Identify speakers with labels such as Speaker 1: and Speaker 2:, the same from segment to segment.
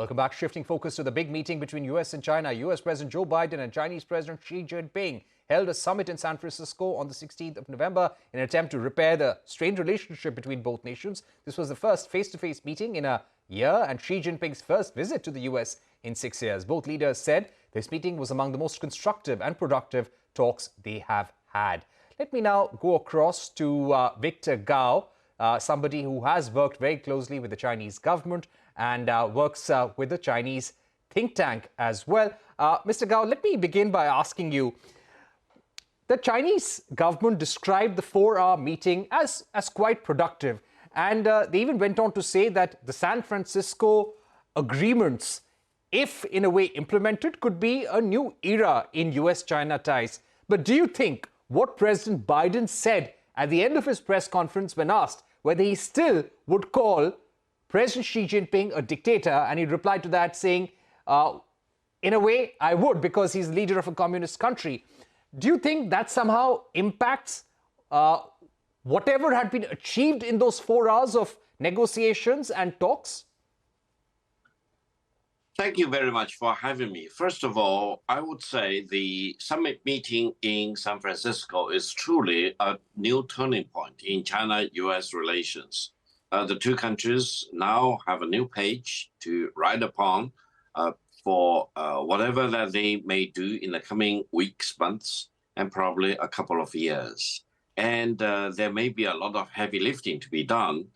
Speaker 1: Welcome back. Shifting focus to the big meeting between US and China. US President Joe Biden and Chinese President Xi Jinping held a summit in San Francisco on the 16th of November in an attempt to repair the strained relationship between both nations. This was the first face-to-face meeting in a year and Xi Jinping's first visit to the US in 6 years. Both leaders said this meeting was among the most constructive and productive talks they have had. Let me now go across to Victor Gao, somebody who has worked very closely with the Chinese government and works with the Chinese think tank as well. Mr. Gao, let me begin by asking you, the Chinese government described the 4-hour meeting as quite productive. And they even went on to say that the San Francisco agreements, if in a way implemented, could be a new era in US-China ties. But do you think what President Biden said at the end of his press conference when asked whether he still would call President Xi Jinping a dictator, and he replied to that saying, in a way, I would, because he's the leader of a communist country. Do you think that somehow impacts whatever had been achieved in those 4 hours of negotiations and talks?
Speaker 2: Thank you very much for having me. First of all, I would say the summit meeting in San Francisco is truly a new turning point in China-US relations. The two countries now have a new page to write upon for whatever that they may do in the coming weeks, months, and probably a couple of years. And there may be a lot of heavy lifting to be done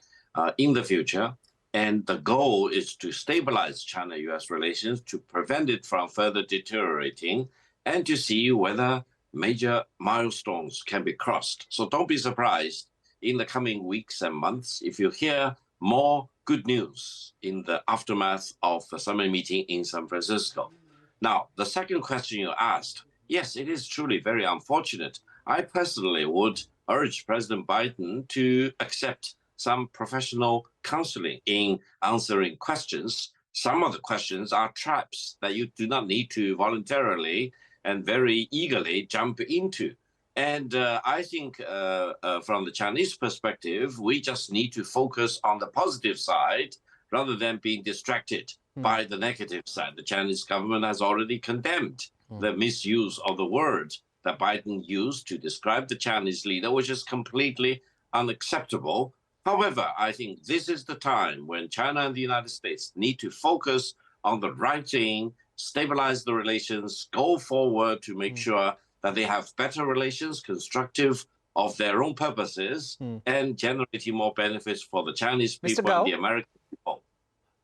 Speaker 2: in the future. And the goal is to stabilize China-US relations, to prevent it from further deteriorating, and to see whether major milestones can be crossed. So don't be surprised in the coming weeks and months if you hear more good news in the aftermath of the summit meeting in San Francisco. Now, the second question you asked, yes, it is truly very unfortunate. I personally would urge President Biden to accept some professional counseling in answering questions. Some of the questions are traps that you do not need to voluntarily and very eagerly jump into. And I think from the Chinese perspective, we just need to focus on the positive side rather than being distracted by the negative side. The Chinese government has already condemned the misuse of the word that Biden used to describe the Chinese leader, which is completely unacceptable. However, I think this is the time when China and the United States need to focus on the right thing, stabilize the relations, go forward to make sure that they have better relations, constructive of their own purposes, and generating more benefits for the Chinese people and the American people.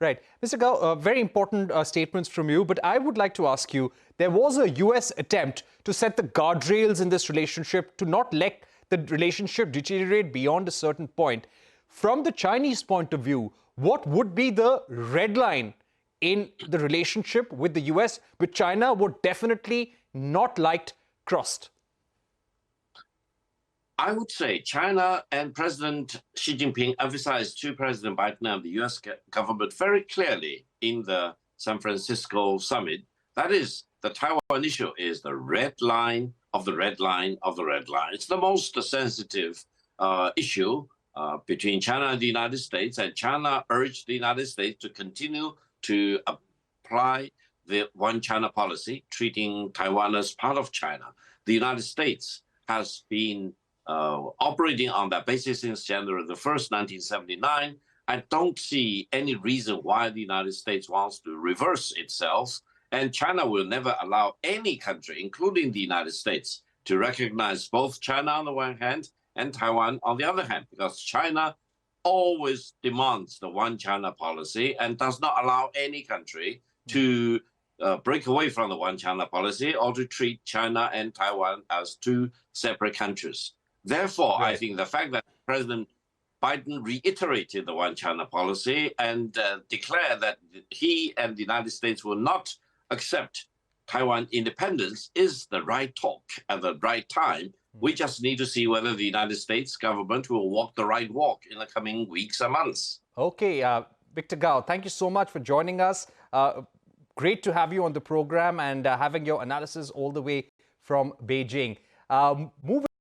Speaker 1: Right. Mr. Gao, very important statements from you, but I would like to ask you, there was a US attempt to set the guardrails in this relationship to not let the relationship deteriorate beyond a certain point. From the Chinese point of view, what would be the red line in the relationship with the US, which China would definitely not like crossed?
Speaker 2: I would say China and President Xi Jinping emphasized to President Biden and the US government very clearly in the San Francisco summit. That is, the Taiwan issue is the red line of the red line of the red line. It's the most sensitive issue between China and the United States, and China urged the United States to continue to apply the one China policy, treating Taiwan as part of China. The United States has been operating on that basis since January the 1st, 1979. I don't see any reason why the United States wants to reverse itself, and China will never allow any country, including the United States, to recognize both China on the one hand and Taiwan on the other hand, because China always demands the one China policy and does not allow any country to break away from the one China policy or to treat China and Taiwan as two separate countries. Therefore, I think the fact that President Biden reiterated the one China policy and declared that he and the United States will not accept Taiwan independence is the right talk at the right time. We just need to see whether the United States government will walk the right walk in the coming weeks and months.
Speaker 1: Okay, Victor Gao, thank you so much for joining us. Great to have you on the program and having your analysis all the way from Beijing. Moving